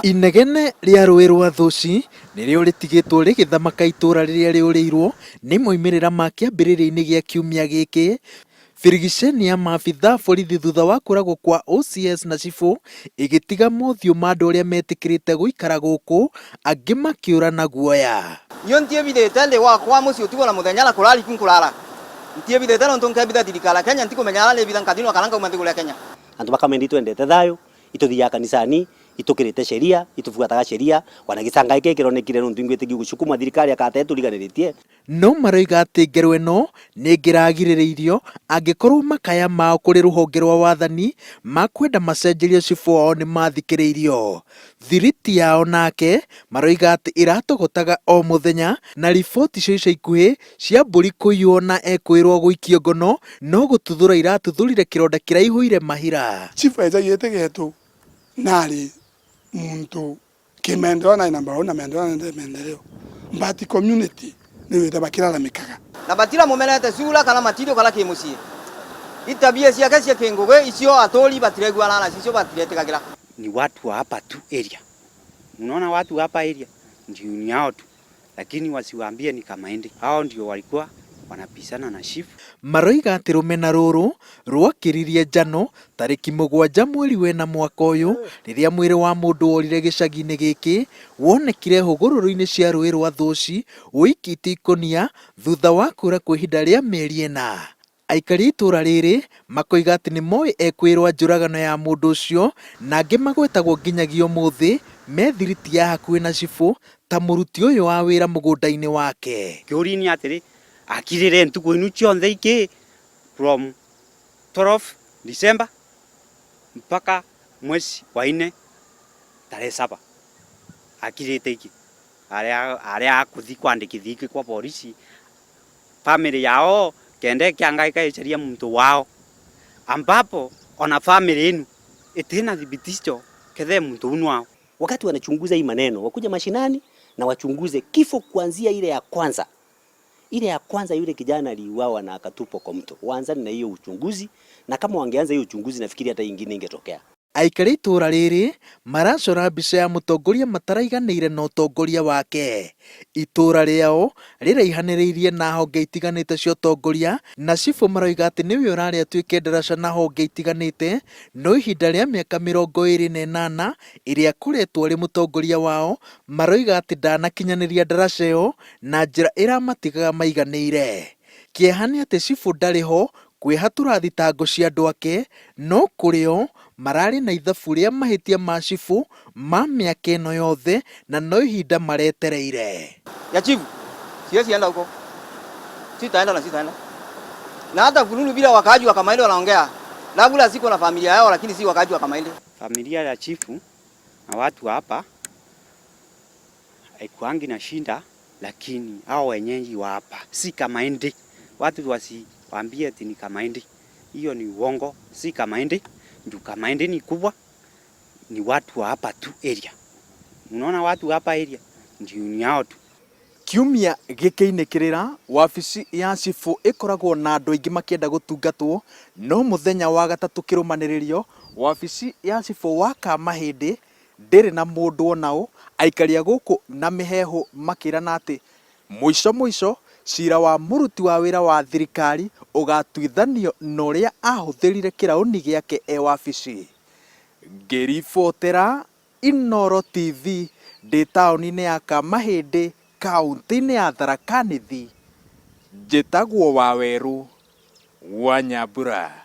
Inegene ria rũĩ rwa Thũci nĩrĩo rĩtigĩtwo rĩgĩthamaka itũra rĩrĩa rĩũrĩirwo nĩ moimĩrĩra ma kĩambĩrĩria-inĩ gĩa kiumia gĩkĩ. Birigiceni ya maabitha borithi thutha wa kũragwo kwa OCS na cibũ ĩgĩtiga mothiũ ma andũ arĩa metĩkĩrĩte gũikara gũkũ, angĩ makĩũra na guoya. Nyo ntiebithĩte ndĩ wakwa mũciĩ ũtigwo na mũthenya na kũrari kũrara. Ntiebithĩte no ntunkebitha thirikari Kenya ntikumenyana nĩ bitha nkathino kana ngauma nthigũria Kenya. Andu bakamendi twendete thayo ituthiaga kanisani itukirite sheria itufuataga sheria wanagisanga ikekironekire nundu ingwete gigucukuma thirikari akateturiganiritie. No maroiga atĩ ngero ĩno nĩ ngĩragirĩrĩirio angĩkorwo makaya mao kũrĩ rũhonge rwa wathani makwenda macenjerio cibũ wao nĩ mathikĩrĩirio. Thiriti yao nake maroiga atĩ ĩratogotaga o mũthenya, na riboti cio ica ikuhĩ cia mbũri kũiywo na ekwĩrwo gũikio ngono no gũtuthũra iratuthũrire kĩronda kĩraihũire mahira. Chifu aizagĩte getu nari muntu kimendeleo na inambaro na mendeleo mbati community ni wita bakiralamikaga na batira mumenete sura kana matirio kala kimucie itabia ciake cia kinguge icio atoli batiregwa na icio batiretekagira. Ni watu wa hapa tu area, unaona watu hapa area ndio ni hao tu, lakini wasiwaambie ni Kamaende, hao ndio walikuwa wanapisana na chief. Maroiga atĩ rũmena rũrũ rwakĩririe njano tarĩki 7 mweri wena mwaka ũyũ rĩrĩa mwĩrĩ wa mũndũ worire gĩcagi-inĩ gĩkĩ wonekire hũgũrũrũ-inĩ cia rũĩ rwa Thũci ũikĩtie ikonia thutha wa kũra kwa ihinda rĩa mĩeri 4. Aikari itũra rĩrĩ makoiga atĩ nĩ moĩ ekwĩrwo njũragano ya mũndũ ũcio, na angĩ magwetagwo nginyagia ũmũthĩ me thiriti ya hakuhĩ na cibũ ta mũruti ũyũ wa wĩra mũgũnda-inĩ wake. Kĩũria-inĩ atĩrĩ akirire ntuko inu cionthe iki from 12 December mpaka mwezi wa 4 tarehe 7 akirite iki aria akuthi kwandikithike kwa polisi family yao kende kiangaika iceria mtu wao, ambapo ona family yenu itina thibitisho kethe mtu wao. Wakati wanachunguza hii maneno wakuja mashinani na wachunguze kifo kuanzia ile ya kwanza. Ile ya kwanza yule kijana aliuawa na akatupwa kwa mto. Waanzani na hiyo uchunguzi, na kama wangeanza hiyo uchunguzi nafikiri hata ingine ingetokea. Aikari itũra rĩrĩ maracora mbica ya mũtongoria mataraiganĩire na ũtongoria wake. Itũra rĩao rĩraihanĩrĩirie na honge itiganĩte cia ũtongoria, na cibũ maroiga atĩ nĩwe ũrarĩ atuĩke ndaraca na honge itiganĩte no ihinda rĩa mĩaka 28 ĩrĩa akoretwo arĩ mũtongoria wao, maroiga atĩ ndanakinyanĩria ndaraca ĩyo na njĩra ĩramatigaga maiganĩire. Kĩeha nĩ atĩ cibũ ndarĩ ho kwĩhatũra thitango cia andũ ake, no kũrĩo mararĩ na ithabu rĩa mahĩtia ma cibũ ma mĩaka ĩno yothe na no ihinda maretereire. Ya chifu siwezi enda huko, sitaenda na hata fununu bila wakaaji wa Kamaende wanaongea labda siko na familia yao, lakini si wakaaji wa Kamaende. Familia ya chifu na watu hapa haikuangi na shinda, lakini hao wenyeji wa hapa si Kamaende. Watu wasiwaambie ati ni Kamaende, hiyo ni uongo. Si Kamaende, ndio Kamaende ni kubwa, ni watu wa hapa tu area. Unaona watu hapa area ndio ni hao tu. Kiumia gĩkĩ kĩrĩra wabici ya cibũ ĩkoragwo na andũ aingĩ makĩenda gũtungatwo, no mũthenya wa gatatũ kĩrũmanĩrĩrio wabici ya cibũ wa Kamahĩndĩ ndĩrĩ na mũndũ onao. Aikari a gũkũ na mĩheehũ makĩrana atĩ mũico cira wa mũruti wa wĩra wa thirikari ũgatuithanio na ũrĩa ahũthĩrire kĩraũni gĩake e wabici. Ngĩribotera Inooro TV ndĩ taũni-inĩ ya Kamahĩndĩ kaũntĩ-inĩ ya Tharaka Nithi, njĩtagwo Wawerũ wa Nyambura.